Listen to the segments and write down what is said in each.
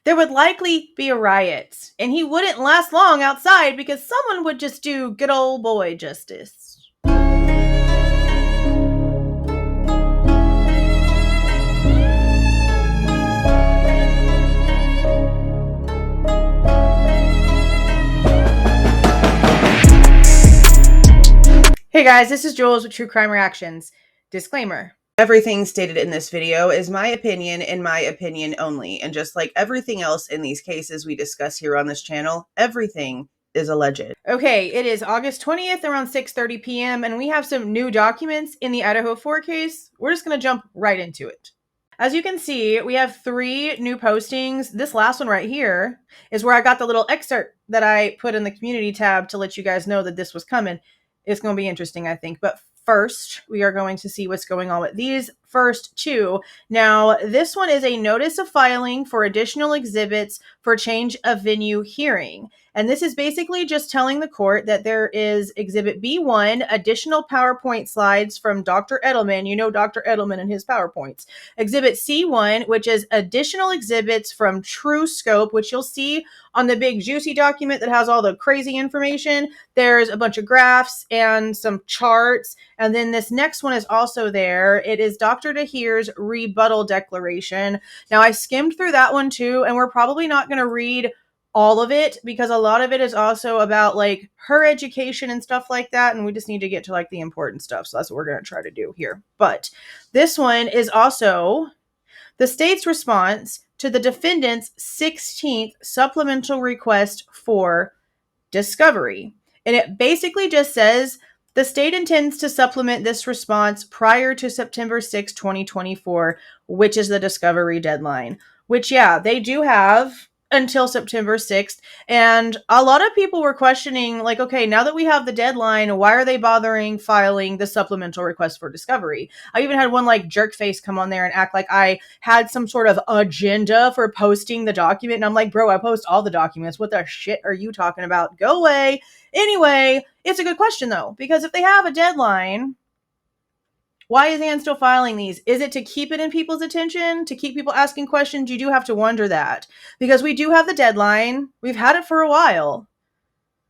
there would likely be a riot, and he wouldn't last long outside because someone would just do good old boy justice. Hey guys, this is Jules with True Crime Reactions. Disclaimer. Everything stated in this video is my opinion and my opinion only, and just like everything else in these cases we discuss here on this channel, everything is alleged. Okay, it is August 20th around 6:30 p.m. and we have some new documents in the Idaho 4 case. We're just going to jump right into it. As you can see, we have 3 new postings. This last one right here is where I got the little excerpt that I put in the community tab to let you guys know that this was coming. It's going to be interesting, I think. But first, we are going to see what's going on with these first 2. Now, this one is a notice of filing for additional exhibits for change of venue hearing. And this is basically just telling the court that there is Exhibit B1, additional PowerPoint slides from Dr. Edelman. You know Dr. Edelman and his PowerPoints. Exhibit C1, which is additional exhibits from TrueScope, which you'll see on the big juicy document that has all the crazy information. There's a bunch of graphs and some charts. And then this next one is also there. It is Dr. Tahir's rebuttal declaration. Now, I skimmed through that one too, and we're probably not going to read all of it because a lot of it is also about like her education and stuff like that. And we just need to get to like the important stuff. So that's what we're going to try to do here. But this one is also the state's response to the defendant's 16th supplemental request for discovery. And it basically just says the state intends to supplement this response prior to September 6, 2024, which is the discovery deadline. Which, yeah, they do have until September 6th. And a lot of people were questioning, like, okay, now that we have the deadline, why are they bothering filing the supplemental request for discovery? I even had one like jerkface come on there and act like I had some sort of agenda for posting the document. And I'm like, bro, I post all the documents. What the shit are you talking about? Go away. Anyway, it's a good question though, because if they have a deadline, why is Ann still filing these? Is it to keep it in people's attention? To keep people asking questions? You do have to wonder that. Because we do have the deadline. We've had it for a while.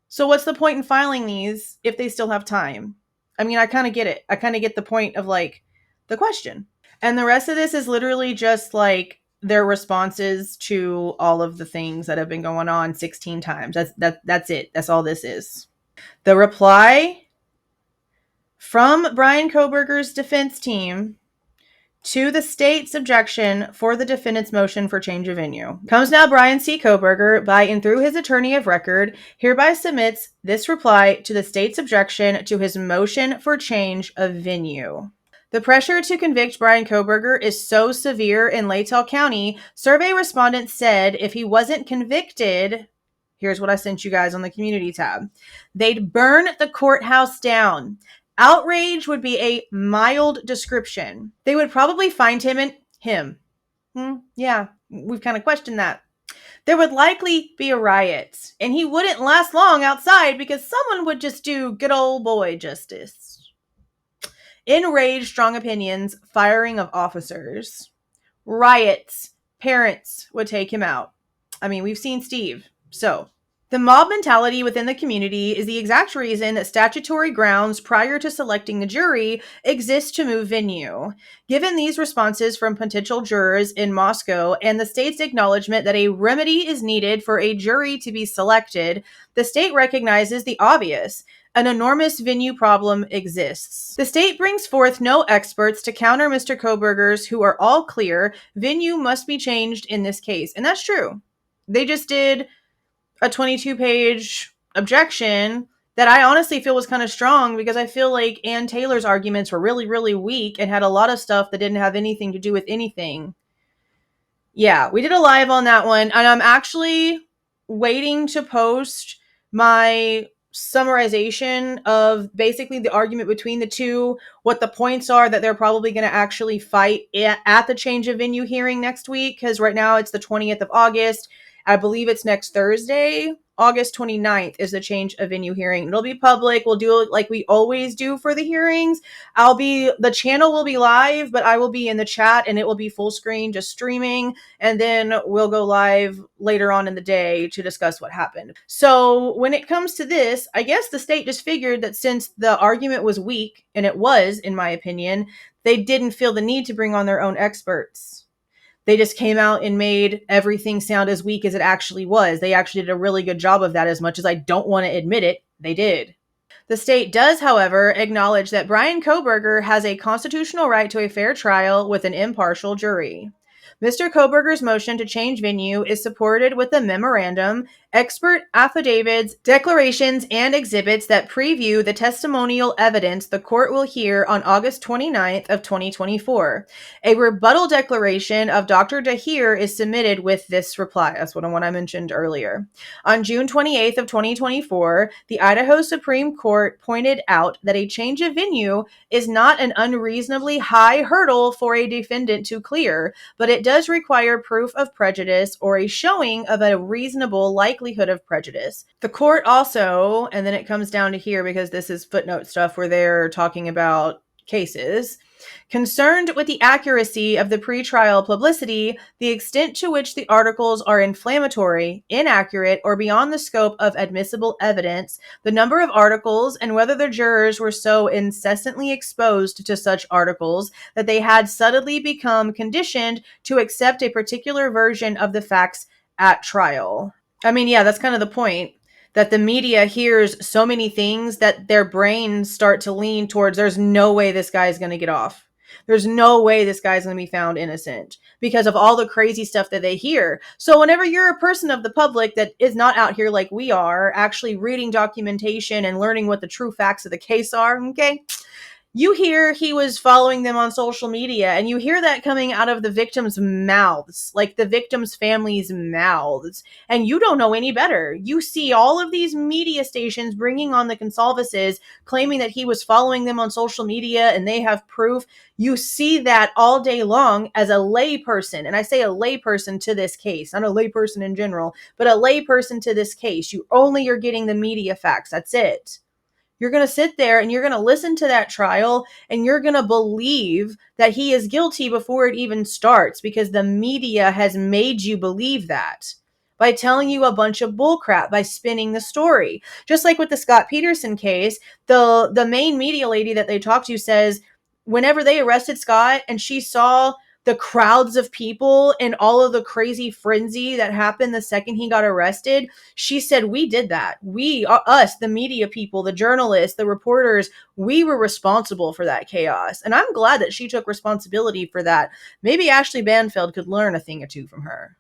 So what's the point in filing these if they still have time? I mean, I kind of get it. I kind of get the point of like the question. And the rest of this is literally just like their responses to all of the things that have been going on 16 times. That's it. That's all this is. The reply from Bryan Kohberger's defense team to the state's objection for the defendant's motion for change of venue. Comes now Bryan C. Kohberger, by and through his attorney of record, hereby submits this reply to the state's objection to his motion for change of venue. The pressure to convict Bryan Kohberger is so severe in Latah County, survey respondents said if he wasn't convicted, here's what I sent you guys on the community tab, they'd burn the courthouse down. Outrage would be a mild description. They would probably find him and him. Yeah, we've kind of questioned that. There would likely be a riot, and he wouldn't last long outside because someone would just do good old boy justice. Enraged, strong opinions, firing of officers. Riots. Parents would take him out. I mean, we've seen Steve. So, the mob mentality within the community is the exact reason that statutory grounds prior to selecting the jury exist to move venue. Given these responses from potential jurors in Moscow and the state's acknowledgement that a remedy is needed for a jury to be selected, the state recognizes the obvious. An enormous venue problem exists. The state brings forth no experts to counter Mr. Kohberger's, who are all clear, venue must be changed in this case. And that's true. They just did a 22-page objection that I honestly feel was kind of strong because I feel like Ann Taylor's arguments were really, really weak and had a lot of stuff that didn't have anything to do with anything. Yeah, we did a live on that one, and I'm actually waiting to post my summarization of basically the argument between the two, what the points are that they're probably going to actually fight at the change of venue hearing next week, because right now it's the 20th of August. I believe it's next Thursday. August 29th is the change of venue hearing. It'll be public. We'll do it like we always do for the hearings. The channel will be live, but I will be in the chat and it will be full screen, just streaming. And then we'll go live later on in the day to discuss what happened. So when it comes to this, I guess the state just figured that since the argument was weak, and it was, in my opinion, they didn't feel the need to bring on their own experts. They just came out and made everything sound as weak as it actually was. They actually did a really good job of that, as much as I don't want to admit it. They did. The state does, however, acknowledge that Bryan Kohberger has a constitutional right to a fair trial with an impartial jury. Mr. Kohberger's motion to change venue is supported with a memorandum, expert affidavits, declarations, and exhibits that preview the testimonial evidence the court will hear on August 29th of 2024. A rebuttal declaration of Dr. Dahir is submitted with this reply. That's the one I mentioned earlier. On June 28th of 2024, the Idaho Supreme Court pointed out that a change of venue is not an unreasonably high hurdle for a defendant to clear, but it does require proof of prejudice or a showing of a reasonable likelihood of prejudice. The court also, and then it comes down to here because this is footnote stuff where they're talking about cases, concerned with the accuracy of the pretrial publicity, the extent to which the articles are inflammatory, inaccurate, or beyond the scope of admissible evidence, the number of articles, and whether the jurors were so incessantly exposed to such articles that they had subtly become conditioned to accept a particular version of the facts at trial. I mean, yeah, that's kind of the point. That the media hears so many things that their brains start to lean towards, there's no way this guy is going to get off. There's no way this guy's going to be found innocent because of all the crazy stuff that they hear. So whenever you're a person of the public that is not out here like we are, actually reading documentation and learning what the true facts of the case are, okay? You hear he was following them on social media, and you hear that coming out of the victims' mouths, like the victims' families' mouths, and you don't know any better. You see all of these media stations bringing on the Goncalveses, claiming that he was following them on social media and they have proof. You see that all day long as a layperson, and I say a layperson to this case, not a layperson in general, but a layperson to this case. You're getting the media facts. That's it. You're going to sit there and you're going to listen to that trial and you're going to believe that he is guilty before it even starts because the media has made you believe that by telling you a bunch of bullcrap, by spinning the story. Just like with the Scott Peterson case, the main media lady that they talked to says whenever they arrested Scott and she saw the crowds of people and all of the crazy frenzy that happened the second he got arrested, she said, we did that. Us, the media people, the journalists, the reporters, we were responsible for that chaos. And I'm glad that she took responsibility for that. Maybe Ashley Banfield could learn a thing or two from her.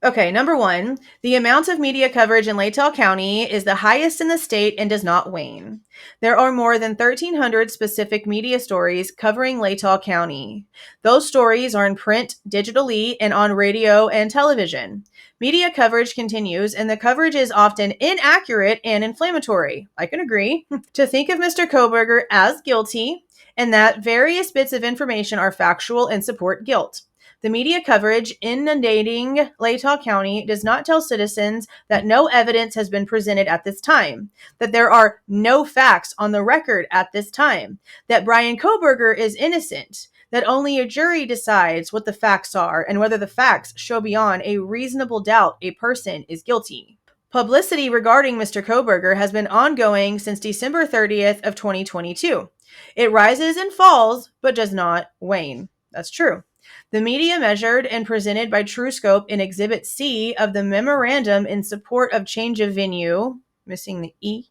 Okay, number one, the amount of media coverage in Latah County is the highest in the state and does not wane. There are more than 1,300 specific media stories covering Latah County. Those stories are in print, digitally, and on radio and television. Media coverage continues, and the coverage is often inaccurate and inflammatory. I can agree. To think of Mr. Kohberger as guilty, and that various bits of information are factual and support guilt. The media coverage inundating Latah County does not tell citizens that no evidence has been presented at this time, that there are no facts on the record at this time, that Bryan Kohberger is innocent, that only a jury decides what the facts are and whether the facts show beyond a reasonable doubt a person is guilty. Publicity regarding Mr. Kohberger has been ongoing since December 30th of 2022. It rises and falls, but does not wane. That's true. The media measured and presented by TrueScope in Exhibit C of the memorandum in support of change of venue, missing the E,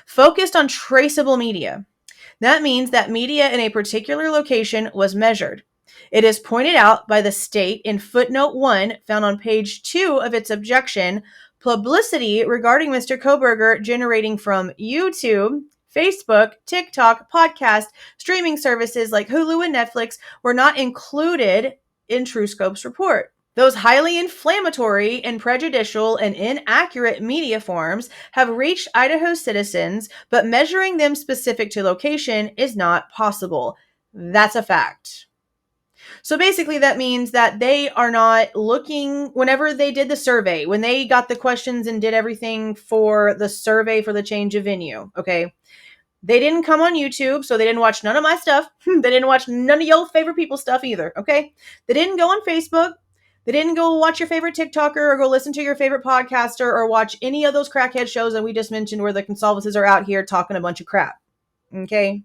focused on traceable media. That means that media in a particular location was measured. It is pointed out by the state in footnote 1, found on page 2 of its objection, publicity regarding Mr. Kohberger generating from YouTube, Facebook, TikTok, podcast, streaming services like Hulu and Netflix were not included in TrueScope's report. Those highly inflammatory and prejudicial and inaccurate media forms have reached Idaho citizens, but measuring them specific to location is not possible. That's a fact. So basically that means that they are not looking whenever they did the survey, when they got the questions and did everything for the survey for the change of venue, okay? They didn't come on YouTube, so they didn't watch none of my stuff. They didn't watch none of your favorite people's stuff either, okay? They didn't go on Facebook. They didn't go watch your favorite TikToker or go listen to your favorite podcaster or watch any of those crackhead shows that we just mentioned where the Goncalveses are out here talking a bunch of crap, okay?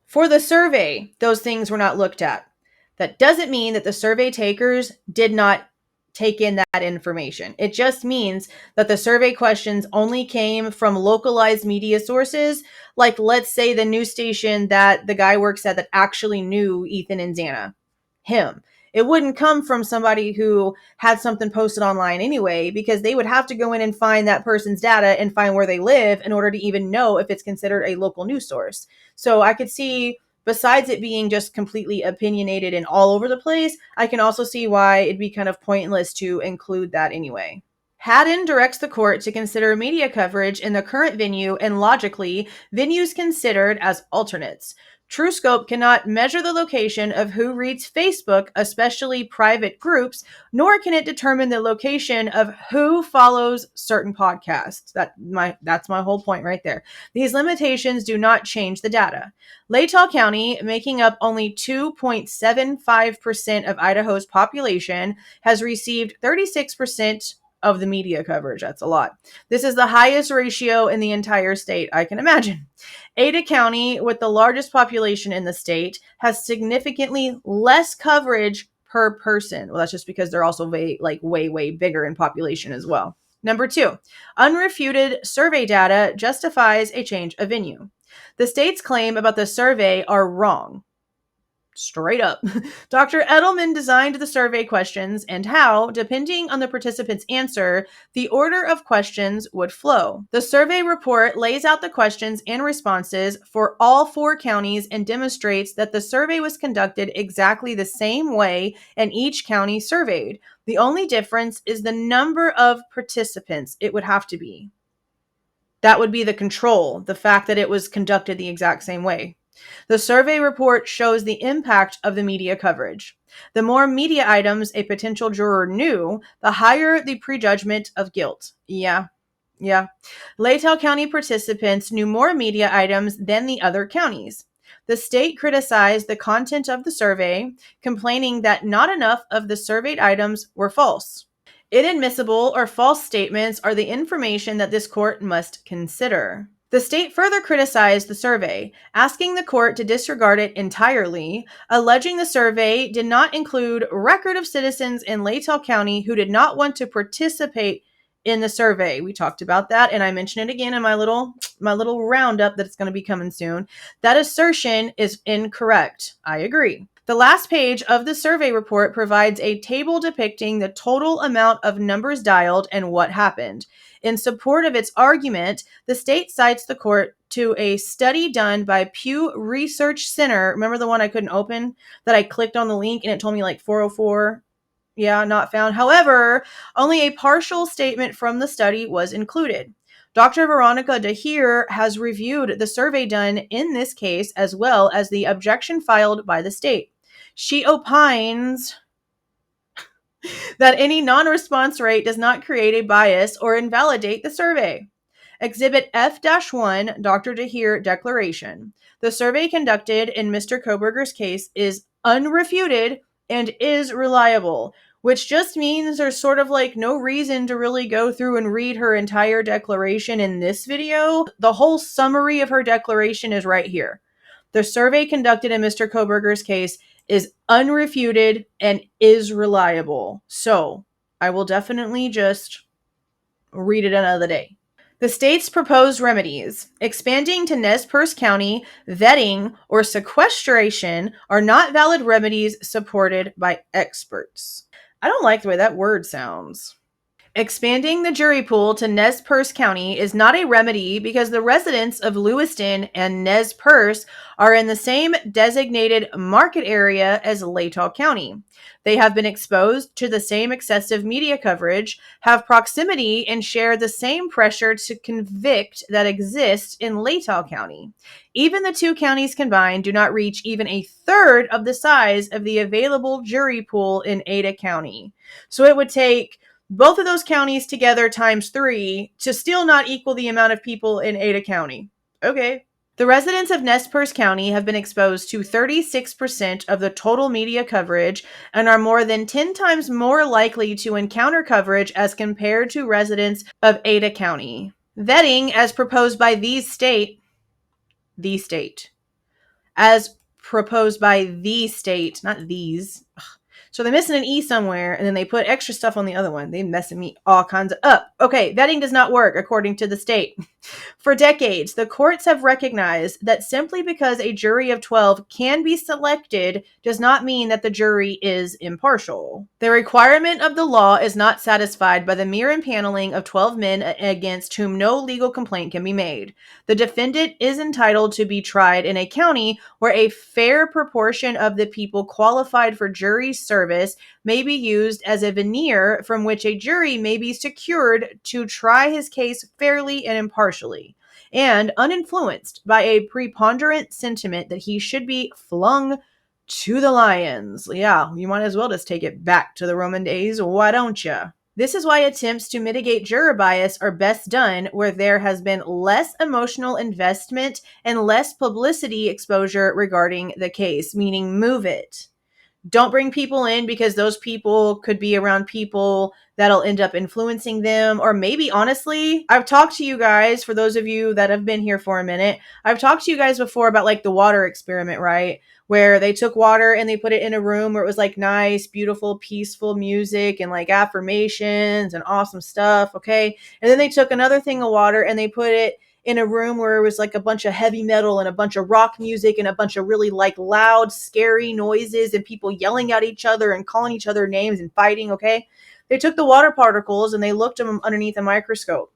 For the survey, those things were not looked at. That doesn't mean that the survey takers did not take in that information. It just means that the survey questions only came from localized media sources, like let's say the news station that the guy works at that actually knew Ethan and Xana. Him. It wouldn't come from somebody who had something posted online anyway, because they would have to go in and find that person's data and find where they live in order to even know if it's considered a local news source. So I could see, besides it being just completely opinionated and all over the place, I can also see why it'd be kind of pointless to include that anyway. Haddon directs the court to consider media coverage in the current venue and logically, venues considered as alternates. TrueScope cannot measure the location of who reads Facebook, especially private groups, nor can it determine the location of who follows certain podcasts. That's my whole point right there. These limitations do not change the data. Latah County, making up only 2.75% of Idaho's population, has received 36% of the media coverage. That's a lot. This is the highest ratio in the entire state I can imagine. Ada County, with the largest population in the state, has significantly less coverage per person. Well, that's just because they're also way bigger in population as well. Number 2, unrefuted survey data justifies a change of venue. The state's claim about the survey are wrong. Straight up. Dr. Edelman designed the survey questions and how, depending on the participant's answer, the order of questions would flow. The survey report lays out the questions and responses for all 4 counties and demonstrates that the survey was conducted exactly the same way in each county surveyed. The only difference is the number of participants it would have to be. That would be the control, the fact that it was conducted the exact same way. The survey report shows the impact of the media coverage. The more media items a potential juror knew, the higher the prejudgment of guilt. Yeah. Latah County participants knew more media items than the other counties. The state criticized the content of the survey, complaining that not enough of the surveyed items were false. Inadmissible or false statements are the information that this court must consider. The state further criticized the survey, asking the court to disregard it entirely, alleging the survey did not include record of citizens in Latah County who did not want to participate in the survey. We talked about that, and I mentioned it again in my little roundup that's going to be coming soon. That assertion is incorrect. I agree. The last page of the survey report provides a table depicting the total amount of numbers dialed and what happened. In support of its argument, the state cites the court to a study done by Pew Research Center. Remember the one I couldn't open that I clicked on the link and it told me like 404? Yeah, not found. However, only a partial statement from the study was included. Dr. Veronica DeHeer has reviewed the survey done in this case as well as the objection filed by the state. She opines that any non-response rate does not create a bias or invalidate the survey. Exhibit F-1, Dr. DeHeer Declaration. The survey conducted in Mr. Kohberger's case is unrefuted and is reliable, which just means there's sort of like no reason to really go through and read her entire declaration in this video. The whole summary of her declaration is right here. The survey conducted in Mr. Kohberger's case is unrefuted and is reliable. So I will definitely just read it another day. The state's proposed remedies, expanding to Nez Perce County, vetting, or sequestration are not valid remedies supported by experts. I don't like the way that word sounds. Expanding the jury pool to Nez Perce County is not a remedy because the residents of Lewiston and Nez Perce are in the same designated market area as Latah County. They have been exposed to the same excessive media coverage, have proximity, and share the same pressure to convict that exists in Latah County. Even the two counties combined do not reach even a third of the size of the available jury pool in Ada County. So it would take both of those counties together times 3 to still not equal the amount of people in Ada County. Okay. The residents of Nez Perce County have been exposed to 36% of the total media coverage and are more than 10 times more likely to encounter coverage as compared to residents of Ada County. Vetting as proposed by the state, as proposed by the state, not these. So they're missing an E somewhere, and then they put extra stuff on the other one. They're messing me all kinds of up. Okay, vetting does not work, according to the state. For decades, the courts have recognized that simply because a jury of 12 can be selected does not mean that the jury is impartial. The requirement of the law is not satisfied by the mere impaneling of 12 men against whom no legal complaint can be made. The defendant is entitled to be tried in a county where a fair proportion of the people qualified for jury service may be used as a veneer from which a jury may be secured to try his case fairly and impartially, and uninfluenced by a preponderant sentiment that he should be flung to the lions. Yeah, you might as well just take it back to the Roman days, why don't you? This is why attempts to mitigate juror bias are best done where there has been less emotional investment and less publicity exposure regarding the case, meaning move it. Don't bring people in because those people could be around people that'll end up influencing them. Or maybe, honestly, I've talked to you guys, for those of you that have been here for a minute, I've talked to you guys before about like the water experiment, right? Where they took water and they put it in a room where it was like nice, beautiful, peaceful music and like affirmations and awesome stuff. Okay. And then they took another thing of water and they put it in a room where it was like a bunch of heavy metal and a bunch of rock music and a bunch of really like loud, scary noises and people yelling at each other and calling each other names and fighting. Okay. They took the water particles and they looked at them underneath a microscope.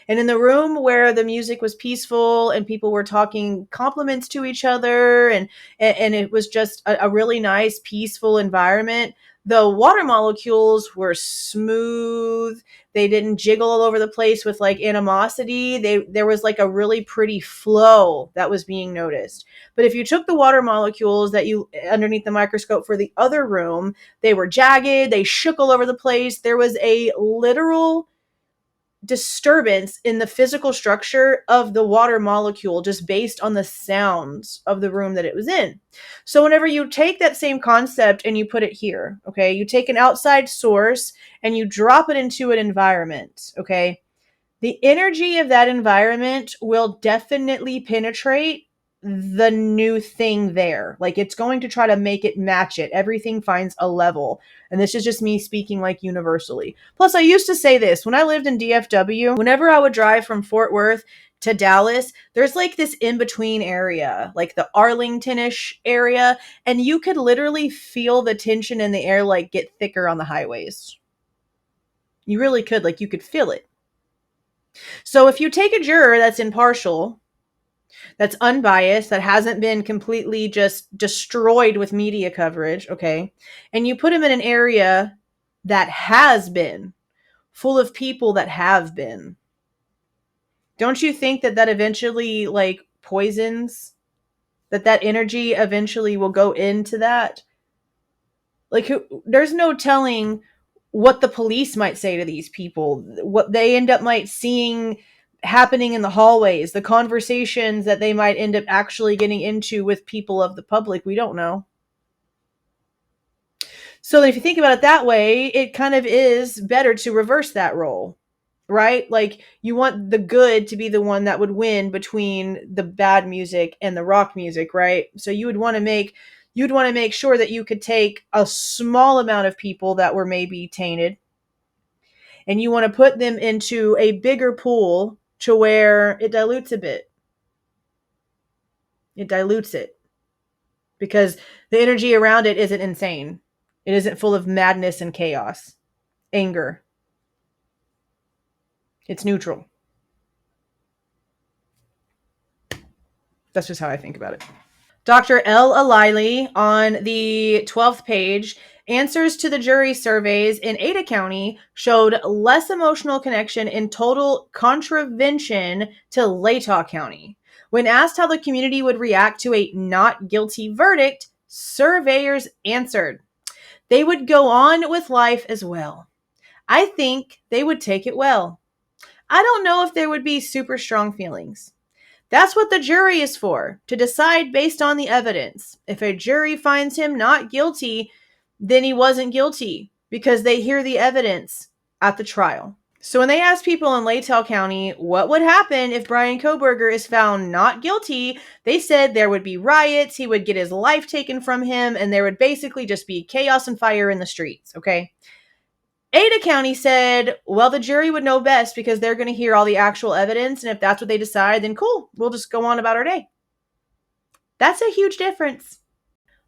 And in the room where the music was peaceful and people were talking compliments to each other and it was just a really nice, peaceful environment, the water molecules were smooth. They didn't jiggle all over the place with like animosity. There was like a really pretty flow that was being noticed. But if you took the water molecules that you underneath the microscope for the other room, they were jagged. They shook all over the place. There was a literal disturbance in the physical structure of the water molecule just based on the sounds of the room that it was in. So whenever you take that same concept and you put it here, okay, you take an outside source and you drop it into an environment, okay, the energy of that environment will definitely penetrate the new thing there. Like it's going to try to make it match it. Everything finds a level. And this is just me speaking like universally. Plus, I used to say this when I lived in DFW, whenever I would drive from Fort Worth to Dallas, there's like this in between area, like the Arlington-ish area. And you could literally feel the tension in the air like get thicker on the highways. You really could, like you could feel it. So if you take a juror that's impartial, that's unbiased, that hasn't been completely just destroyed with media coverage, okay, and you put him in an area that has been full of people that have been, don't you think that that eventually like poisons, that energy eventually will go into that? Like there's no telling what the police might say to these people, what they end up might seeing happening in the hallways, the conversations that they might end up actually getting into with people of the public. We don't know. So if you think about it that way, it kind of is better to reverse that role, right? Like you want the good to be the one that would win between the bad music and the rock music, right? So you'd want to make sure that you could take a small amount of people that were maybe tainted and you want to put them into a bigger pool to where it dilutes a bit. It dilutes it because the energy around it isn't insane. It isn't full of madness and chaos, anger. It's neutral. That's just how I think about it. Dr. L. Alili on the 12th page, answers to the jury surveys in Ada County showed less emotional connection in total contravention to Latah County. When asked how the community would react to a not guilty verdict, surveyors answered they would go on with life as well. I think they would take it well. I don't know if there would be super strong feelings. That's what the jury is for, to decide based on the evidence. If a jury finds him not guilty, then he wasn't guilty because they hear the evidence at the trial. So when they asked people in Latah County what would happen if Bryan Kohberger is found not guilty, they said there would be riots, he would get his life taken from him, and there would basically just be chaos and fire in the streets, okay? Ada County said, well, the jury would know best because they're going to hear all the actual evidence, and if that's what they decide, then cool, we'll just go on about our day. That's a huge difference.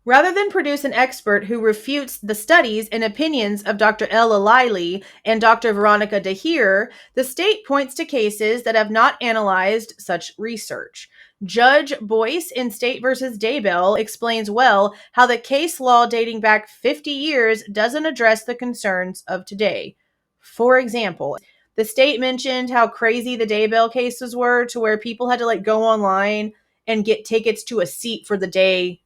Rather than produce an expert who refutes the studies and opinions of Dr. L. Alili and Dr. Veronica DeHeer, the state points to cases that have not analyzed such research. Judge Boyce in State versus Daybell explains well how the case law dating back 50 years doesn't address the concerns of today. For example, the state mentioned how crazy the Daybell cases were to where people had to go online and get tickets to a seat for the day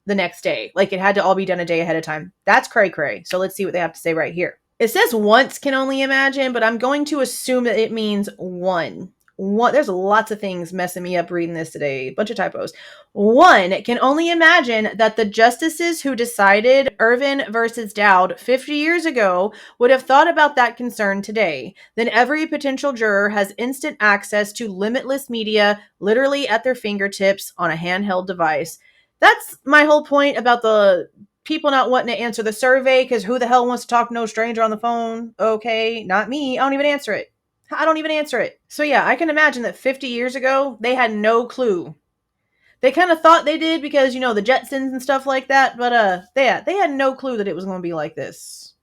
the next day. Like it had to all be done a day ahead of time. That's cray cray. So let's see what they have to say right here. It says once can only imagine, but I'm going to assume that it means one. There's lots of things messing me up reading this today. A bunch of typos. One can only imagine that the justices who decided Irvin versus Dowd 50 years ago would have thought about that concern today. Then every potential juror has instant access to limitless media literally at their fingertips on a handheld device. That's my whole point about the people not wanting to answer the survey, because who the hell wants to talk to no stranger on the phone? Okay, not me. I don't even answer it. So yeah, I can imagine that 50 years ago, they had no clue. They kind of thought they did because, the Jetsons and stuff like that, but they had no clue that it was going to be like this.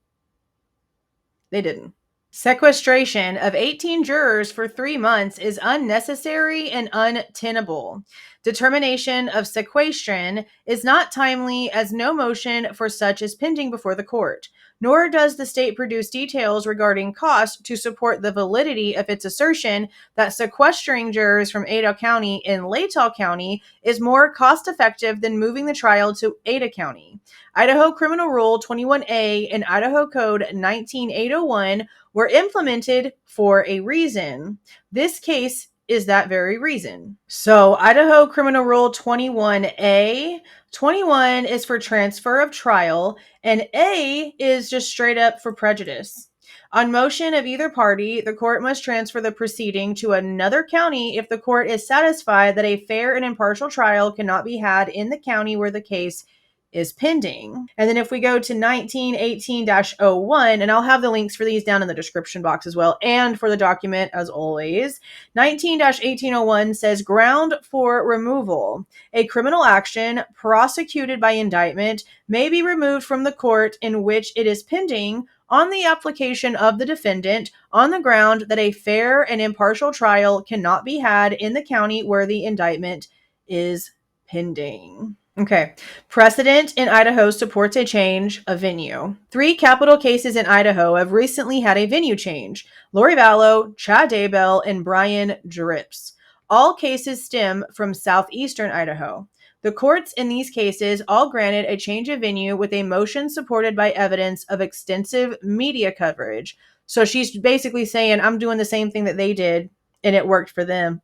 They didn't. Sequestration of 18 jurors for 3 months is unnecessary and untenable. Determination of sequestration is not timely as no motion for such is pending before the court, nor does the state produce details regarding cost to support the validity of its assertion that sequestering jurors from Ada County in Latah County is more cost-effective than moving the trial to Ada County. Idaho Criminal Rule 21A and Idaho Code 19801 were implemented for a reason. This case is that very reason. So Idaho Criminal Rule 21A, 21 is for transfer of trial, and A is just straight up for prejudice. On motion of either party, the court must transfer the proceeding to another county if the court is satisfied that a fair and impartial trial cannot be had in the county where the case is pending. And then if we go to 1918-01, and I'll have the links for these down in the description box as well, and for the document as always, 19-1801 says ground for removal. A criminal action prosecuted by indictment may be removed from the court in which it is pending on the application of the defendant on the ground that a fair and impartial trial cannot be had in the county where the indictment is pending. Okay. Precedent in Idaho supports a change of venue. 3 capital cases in Idaho have recently had a venue change. Lori Vallow, Chad Daybell, and Brian Drips. All cases stem from southeastern Idaho. The courts in these cases all granted a change of venue with a motion supported by evidence of extensive media coverage. So she's basically saying, I'm doing the same thing that they did, and it worked for them.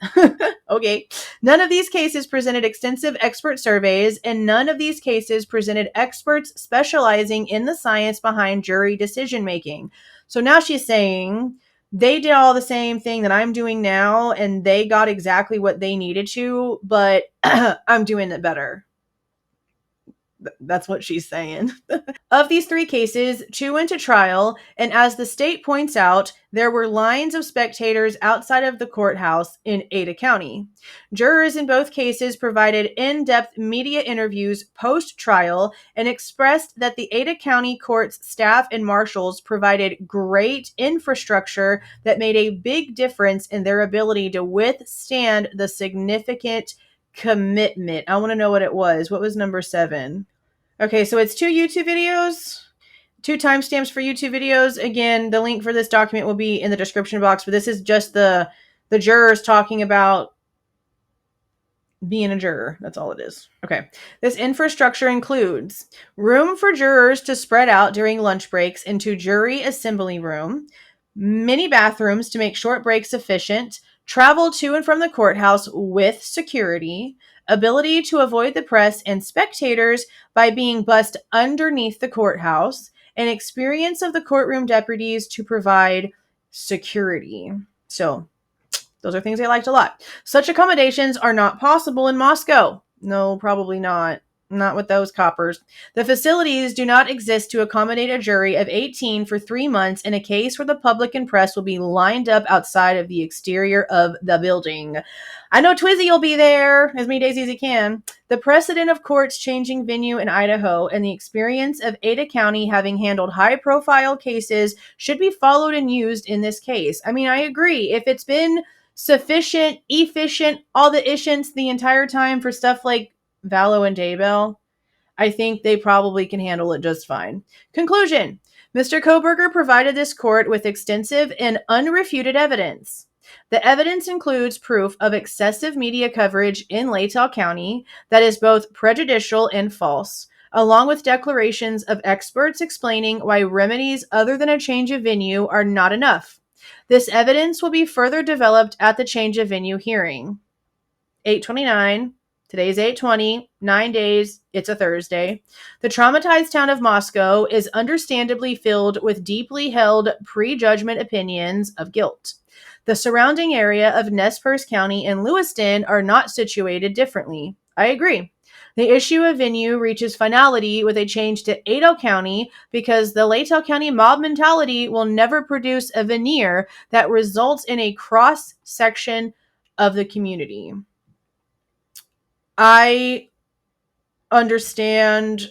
Okay. None of these cases presented extensive expert surveys, and none of these cases presented experts specializing in the science behind jury decision making. So now she's saying they did all the same thing that I'm doing now, and they got exactly what they needed to, but I'm doing it better. That's what she's saying. Of these 3 cases, 2 went to trial, and as the state points out, there were lines of spectators outside of the courthouse in Ada County. Jurors in both cases provided in-depth media interviews post-trial and expressed that the Ada County Court's staff and marshals provided great infrastructure that made a big difference in their ability to withstand the significant commitment. I want to know what it was. What was number 7? Okay, so it's 2 YouTube videos, 2 timestamps for YouTube videos. Again, the link for this document will be in the description box, but this is just the jurors talking about being a juror. That's all it is. Okay. This infrastructure includes room for jurors to spread out during lunch breaks into jury assembly room, mini bathrooms to make short breaks efficient, travel to and from the courthouse with security, ability to avoid the press and spectators by being bussed underneath the courthouse, and experience of the courtroom deputies to provide security. So, those are things they liked a lot. Such accommodations are not possible in Moscow. No, probably not. Not with those coppers. The facilities do not exist to accommodate a jury of 18 for 3 months in a case where the public and press will be lined up outside of the exterior of the building. I know Twizzy will be there as many days as he can. The precedent of courts changing venue in Idaho and the experience of Ada County having handled high-profile cases should be followed and used in this case. I mean, I agree. If it's been sufficient, efficient, all the ishants the entire time for stuff like Vallow and Daybell, I think they probably can handle it just fine. Conclusion. Mr. Kohberger provided this court with extensive and unrefuted evidence. The evidence includes proof of excessive media coverage in Latah County that is both prejudicial and false, along with declarations of experts explaining why remedies other than a change of venue are not enough. This evidence will be further developed at the change of venue hearing. 8/29. Today's 8/20, 9 days, it's a Thursday. The traumatized town of Moscow is understandably filled with deeply held prejudgment opinions of guilt. The surrounding area of Nez Perce County and Lewiston are not situated differently. I agree. The issue of venue reaches finality with a change to Ada County because the Latah County mob mentality will never produce a veneer that results in a cross-section of the community. I understand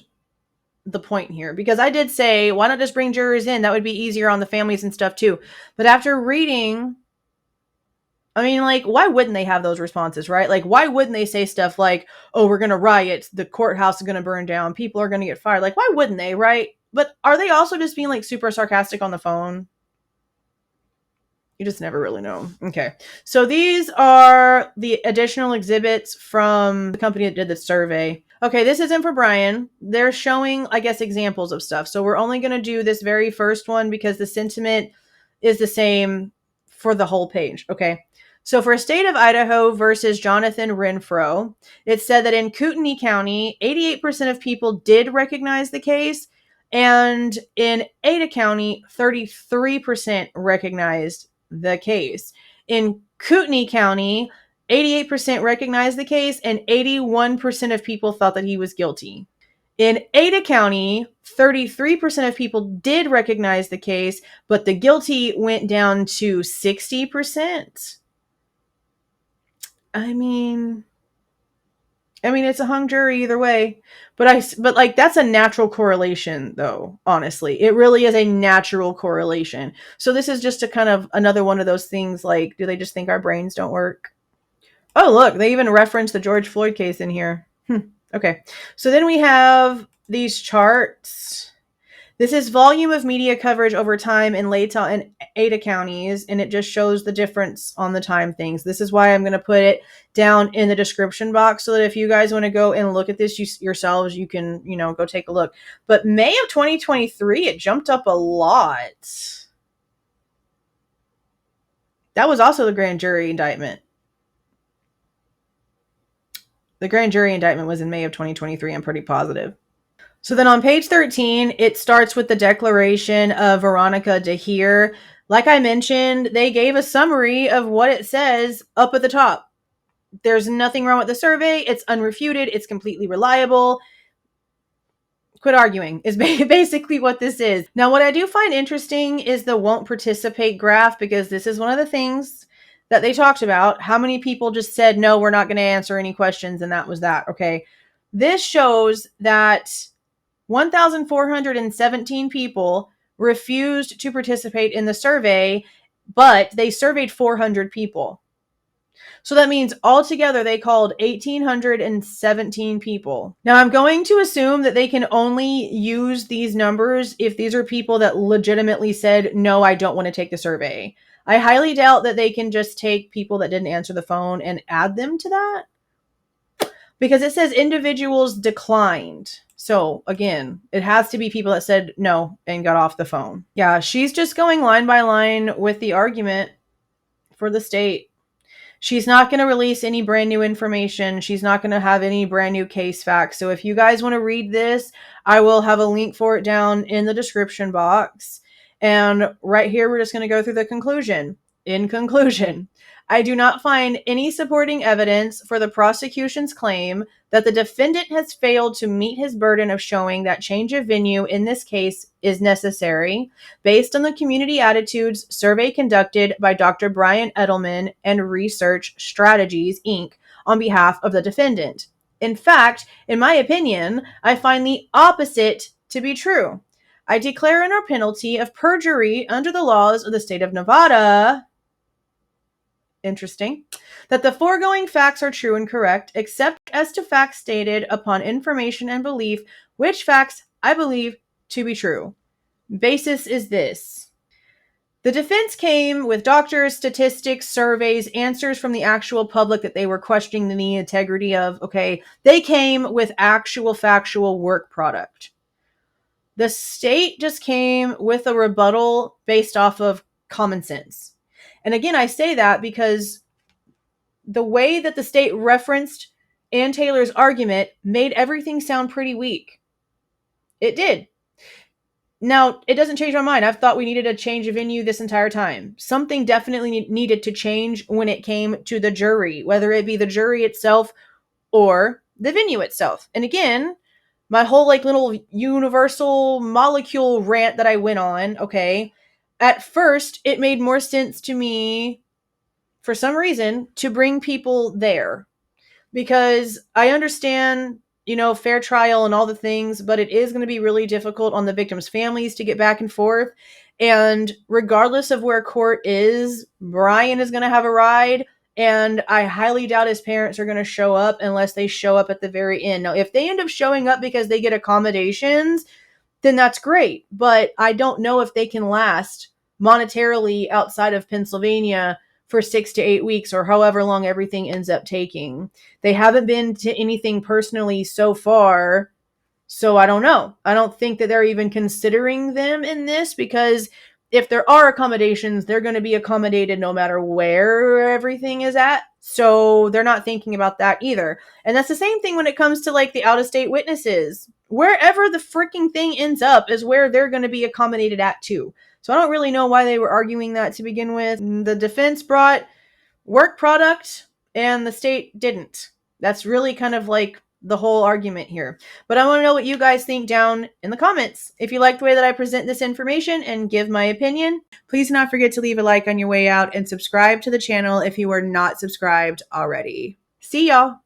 the point here because I did say, why not just bring jurors in? That would be easier on the families and stuff too. But after reading, I mean, like, why wouldn't they have those responses, right? Like, why wouldn't they say stuff like, oh, we're going to riot, the courthouse is going to burn down, people are going to get fired? Like, why wouldn't they, right? But are they also just being, like, super sarcastic on the phone? You just never really know. Okay. So these are the additional exhibits from the company that did the survey. Okay, this isn't for Bryan. They're showing, I guess, examples of stuff. So we're only going to do this very first one because the sentiment is the same for the whole page. Okay. So for State of Idaho versus Jonathan Renfro, it said that in Kootenai County, 88% of people did recognize the case. And in Ada County, 33% recognized the case. In Kootenai County, 88% recognized the case and 81% of people thought that he was guilty. In Ada County, 33% of people did recognize the case, but the guilty went down to 60%. I mean, it's a hung jury either way, but like that's a natural correlation though, honestly. It really is a natural correlation. So this is just a kind of another one of those things like, do they just think our brains don't work? Oh, look, they even referenced the George Floyd case in here. Okay. So then we have these charts. This is volume of media coverage over time in Latah and Ada counties, and it just shows the difference on the time things. This is why I'm going to put it down in the description box so that if you guys want to go and look at this yourselves, you can, go take a look. But May of 2023, it jumped up a lot. That was also the grand jury indictment. The grand jury indictment was in May of 2023, I'm pretty positive. So then on page 13, it starts with the declaration of Veronica DeHeer. Like I mentioned, they gave a summary of what it says up at the top. There's nothing wrong with the survey. It's unrefuted. It's completely reliable. Quit arguing is basically what this is. Now, what I do find interesting is the won't participate graph, because this is one of the things that they talked about. How many people just said, no, we're not going to answer any questions, and that was that. Okay. This shows that 1,417 people refused to participate in the survey, but they surveyed 400 people. So that means altogether they called 1,817 people. Now, I'm going to assume that they can only use these numbers if these are people that legitimately said, no, I don't want to take the survey. I highly doubt that they can just take people that didn't answer the phone and add them to that, because it says individuals declined. So again, it has to be people that said no and got off the phone. Yeah, she's just going line by line with the argument for the state. She's not going to release any brand new information. She's not going to have any brand new case facts. So if you guys want to read this, I will have a link for it down in the description box. And right here, we're just going to go through the conclusion. In conclusion, I do not find any supporting evidence for the prosecution's claim that the defendant has failed to meet his burden of showing that change of venue in this case is necessary, based on the community attitudes survey conducted by Dr. Brian Edelman and Research Strategies, Inc. on behalf of the defendant. In fact, in my opinion, I find the opposite to be true. I declare under penalty of perjury under the laws of the state of Nevada, interesting, that the foregoing facts are true and correct, except as to facts stated upon information and belief, which facts I believe to be true. Basis is this. The defense came with doctors, statistics, surveys, answers from the actual public that they were questioning the integrity of. Okay, they came with actual factual work product. The state just came with a rebuttal based off of common sense. And again, I say that because the way that the state referenced Ann Taylor's argument made everything sound pretty weak. It did. Now, it doesn't change my mind. I've thought we needed a change of venue this entire time. Something definitely needed to change when it came to the jury, whether it be the jury itself or the venue itself. And again, my whole little universal molecule rant that I went on, okay, at first it made more sense to me, for some reason, to bring people there, because I understand, fair trial and all the things, but it is going to be really difficult on the victims' families to get back and forth. And regardless of where court is, Bryan is going to have a ride, and I highly doubt his parents are going to show up unless they show up at the very end. Now, if they end up showing up because they get accommodations, then that's great. But I don't know if they can last monetarily outside of Pennsylvania for 6 to 8 weeks or however long everything ends up taking. They haven't been to anything personally so far, so I don't know. I don't think that they're even considering them in this, because if there are accommodations, they're going to be accommodated no matter where everything is at. So they're not thinking about that either. And that's the same thing when it comes to the out-of-state witnesses. Wherever the freaking thing ends up is where they're going to be accommodated at too. So I don't really know why they were arguing that to begin with. The defense brought work product and the state didn't. That's really kind of the whole argument here. But I want to know what you guys think down in the comments. If you like the way that I present this information and give my opinion, please do not forget to leave a like on your way out and subscribe to the channel if you are not subscribed already. See y'all.